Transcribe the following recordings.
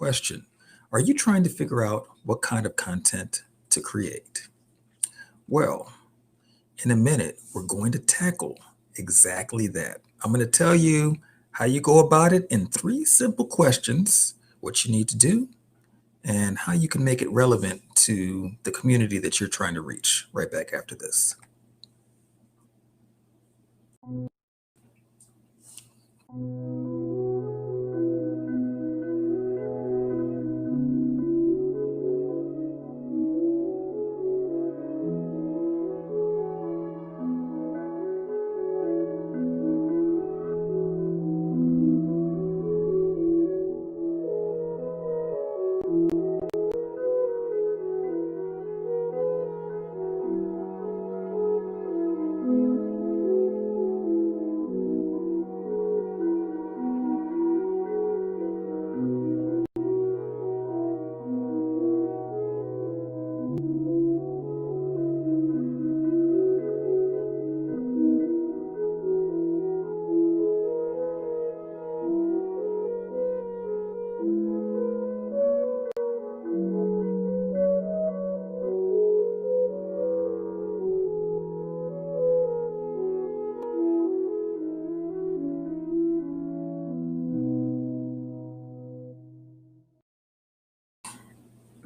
question. Are you trying to figure out what kind of content to create? Well, in a minute, we're going to tackle exactly that. I'm going to tell you how you go about it in three simple questions, what you need to do, and how you can make it relevant to the community that you're trying to reach right back after this.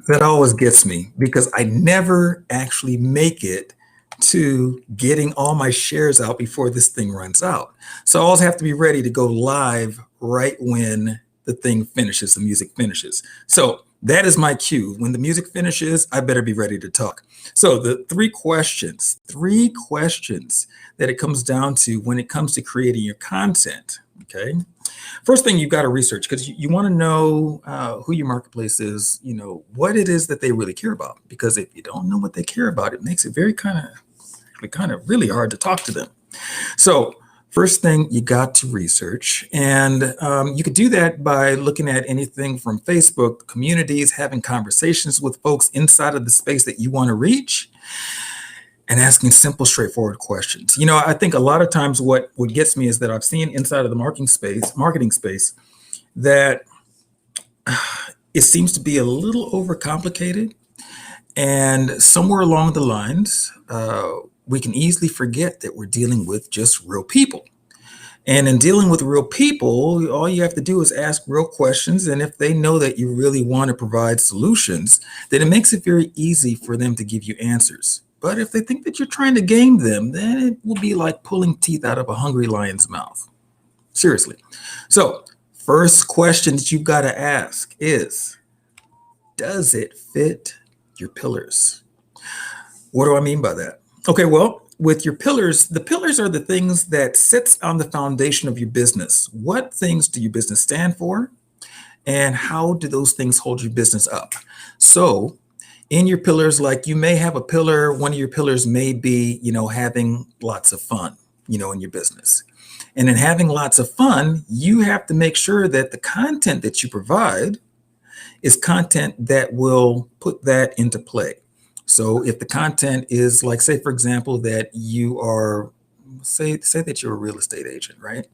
That always gets me because I never actually make it to getting all my shares out before this thing runs out. So I always have to be ready to go live right when the thing finishes, the music finishes. So that is my cue. When the music finishes, I better be ready to talk. So the three questions that it comes down to when it comes to creating your content, okay? First thing you've got to research because you want to know who your marketplace is, what it is that they really care about. Because if you don't know what they care about, it makes it very kind of really hard to talk to them. So first thing you got to research, and you could do that by looking at anything from Facebook communities, having conversations with folks inside of the space that you want to reach, and asking simple, straightforward questions. I think a lot of times what gets me is that I've seen inside of the marketing space, that it seems to be a little overcomplicated. And somewhere along the lines, we can easily forget that we're dealing with just real people. And in dealing with real people, all you have to do is ask real questions. And if they know that you really want to provide solutions, then it makes it very easy for them to give you answers. But if they think that you're trying to game them, then it will be like pulling teeth out of a hungry lion's mouth. Seriously. So first question that you've got to ask is, does it fit your pillars? What do I mean by that? Okay, well, with your pillars, the pillars are the things that sits on the foundation of your business. What things do your business stand for? And how do those things hold your business up? So in your pillars, like you may have a pillar, one of your pillars may be, having lots of fun, in your business. And in having lots of fun, you have to make sure that the content that you provide is content that will put that into play. So if the content is like, say, for example, that you are, say that you're a real estate agent, right?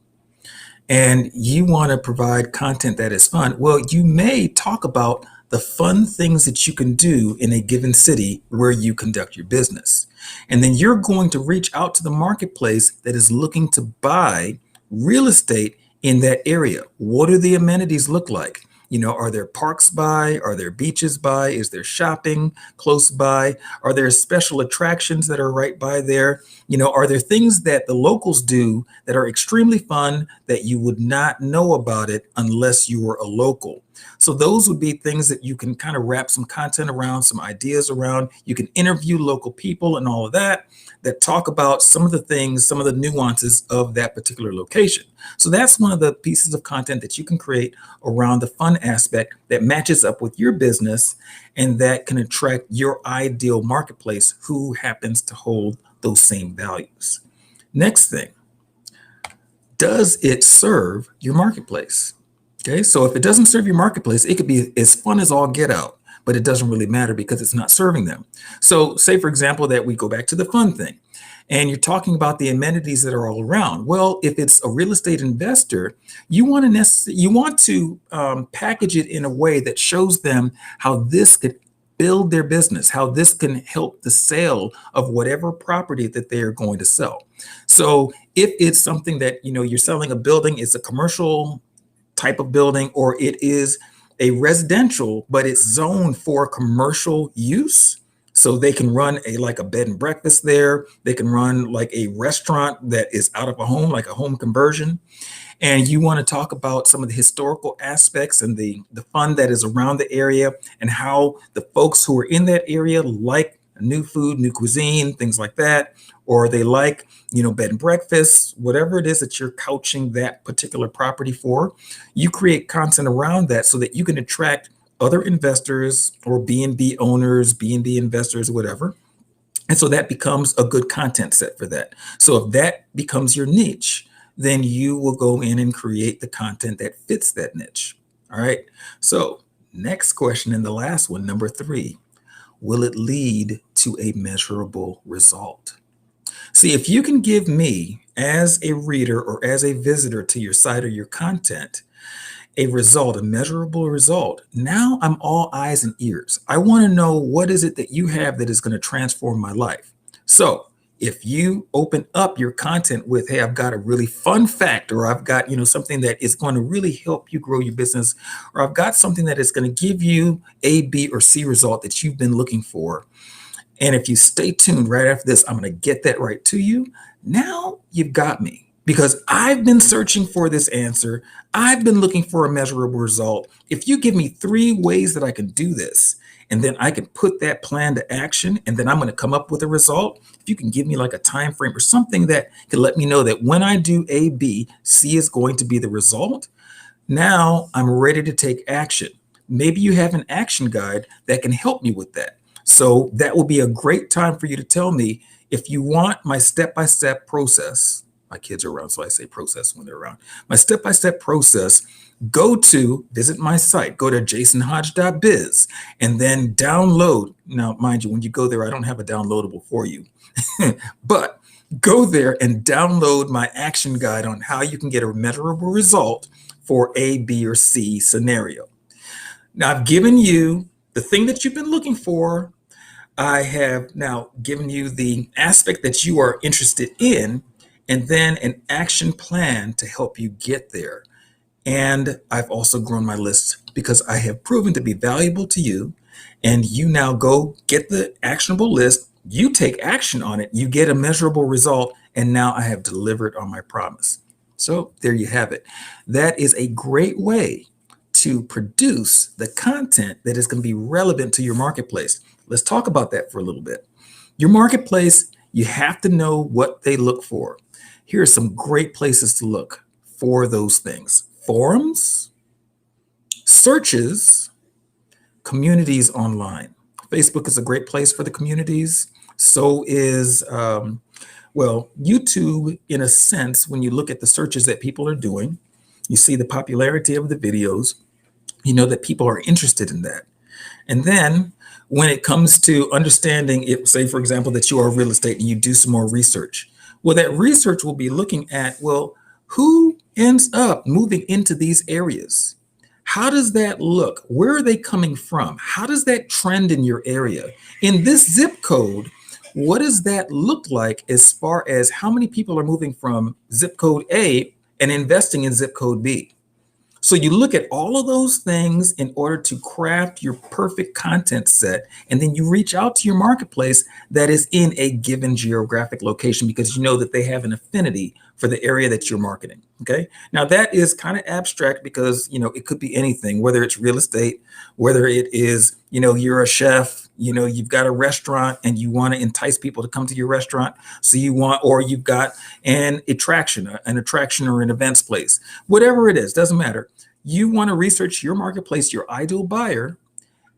And you want to provide content that is fun. Well, you may talk about the fun things that you can do in a given city where you conduct your business. And then you're going to reach out to the marketplace that is looking to buy real estate in that area. What do the amenities look like? Are there parks by? Are there beaches by? Is there shopping close by? Are there special attractions that are right by there? Are there things that the locals do that are extremely fun that you would not know about it unless you were a local? So those would be things that you can kind of wrap some content around, some ideas around. You can interview local people and all of that talk about some of the things, some of the nuances of that particular location. So that's one of the pieces of content that you can create around the fun aspect that matches up with your business and that can attract your ideal marketplace who happens to hold those same values. Next thing, does it serve your marketplace? Okay, so if it doesn't serve your marketplace, it could be as fun as all get out, but it doesn't really matter because it's not serving them. So say, for example, that we go back to the fun thing. and you're talking about the amenities that are all around. Well, if it's a real estate investor, you want to package it in a way that shows them how this could build their business, how this can help the sale of whatever property that they are going to sell. So if it's something that, you're selling a building, it's a commercial type of building, or it is a residential, but it's zoned for commercial use. So they can run like a bed and breakfast there. They can run like a restaurant that is out of a home, like a home conversion. And you want to talk about some of the historical aspects and the fun that is around the area, and how the folks who are in that area like new food, new cuisine, things like that, or they like, bed and breakfast, whatever it is that you're couching that particular property for. You create content around that so that you can attract other investors or B&B owners, B&B investors, whatever. And so that becomes a good content set for that. So if that becomes your niche, then you will go in and create the content that fits that niche. All right. So next question, and the last one, number 3, will it lead to a measurable result? See, if you can give me, as a reader or as a visitor to your site or your content, a result, a measurable result, now I'm all eyes and ears. I want to know, what is it that you have that is going to transform my life? So if you open up your content with, hey, I've got a really fun fact, or I've got, something that is going to really help you grow your business, or I've got something that is going to give you A, B, or C result that you've been looking for. And if you stay tuned right after this, I'm going to get that right to you. Now you've got me, because I've been searching for this answer. I've been looking for a measurable result. If you give me 3 ways that I can do this, and then I can put that plan to action, and then I'm going to come up with a result. If you can give me like a time frame or something that can let me know that when I do A, B, C is going to be the result, now I'm ready to take action. Maybe you have an action guide that can help me with that. So that will be a great time for you to tell me, if you want my step-by-step process. My kids are around, so I say process when they're around. My step-by-step process, visit my site, go to jasonhodge.biz, and then download. Now, mind you, when you go there, I don't have a downloadable for you, but go there and download my action guide on how you can get a measurable result for A, B, or C scenario. Now, I've given you the thing that you've been looking for. I have now given you the aspect that you are interested in, and then an action plan to help you get there. And I've also grown my list because I have proven to be valuable to you. And you now go get the actionable list, you take action on it, you get a measurable result, and now I have delivered on my promise. So there you have it. That is a great way to produce the content that is going to be relevant to your marketplace. Let's talk about that for a little bit. Your marketplace, you have to know what they look for. Here are some great places to look for those things: forums, searches, communities online. Facebook is a great place for the communities. So is, YouTube, in a sense. When you look at the searches that people are doing, you see the popularity of the videos, you know that people are interested in that. And then when it comes to understanding it, say, for example, that you are real estate and you do some more research. Well, that research will be looking at, who ends up moving into these areas? How does that look? Where are they coming from? How does that trend in your area? In this zip code, what does that look like as far as how many people are moving from zip code A and investing in zip code B? So you look at all of those things in order to craft your perfect content set, and then you reach out to your marketplace that is in a given geographic location, because you know that they have an affinity for the area that you're marketing. Okay. Now that is kind of abstract, because, it could be anything, whether it's real estate, whether it is, you're a chef, you've got a restaurant and you want to entice people to come to your restaurant. So or you've got an attraction or an events place, whatever it is, doesn't matter. You want to research your marketplace, your ideal buyer,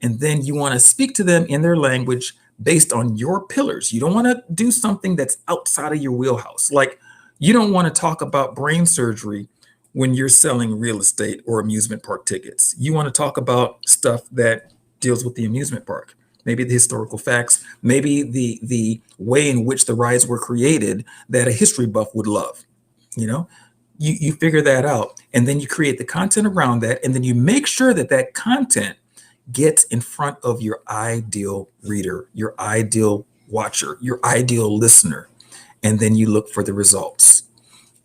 and then you want to speak to them in their language based on your pillars. You don't want to do something that's outside of your wheelhouse. Like, you don't want to talk about brain surgery when you're selling real estate or amusement park tickets. You want to talk about stuff that deals with the amusement park. maybe the historical facts, maybe the way in which the rides were created that a history buff would love. You know, you figure that out, and then you create the content around that, and then you make sure that that content gets in front of your ideal reader, your ideal watcher, your ideal listener, and then you look for the results.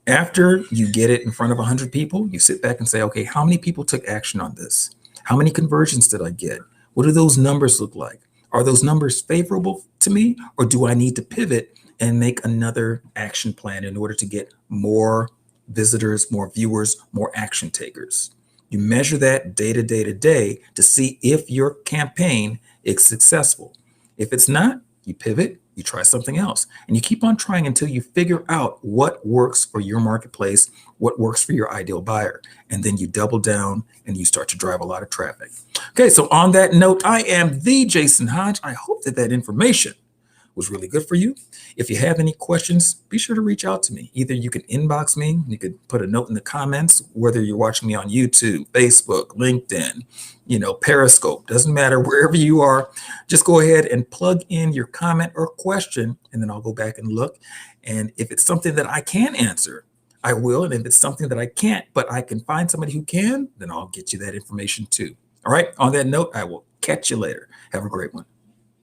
After you get it in front of 100 people, you sit back and say, okay, how many people took action on this? How many conversions did I get? What do those numbers look like? Are those numbers favorable to me, or do I need to pivot and make another action plan in order to get more visitors, more viewers, more action takers? You measure that day to day to day to see if your campaign is successful. If it's not, you pivot, you try something else, and you keep on trying until you figure out what works for your marketplace, what works for your ideal buyer. And then you double down and you start to drive a lot of traffic. Okay, so on that note, I am the Jason Hodge. I hope that information was really good for you. If you have any questions, be sure to reach out to me. Either you can inbox me, you could put a note in the comments, whether you're watching me on YouTube, Facebook, LinkedIn, Periscope, doesn't matter, wherever you are, just go ahead and plug in your comment or question, and then I'll go back and look. And if it's something that I can answer, I will. And if it's something that I can't, but I can find somebody who can, then I'll get you that information too. All right. On that note, I will catch you later. Have a great one.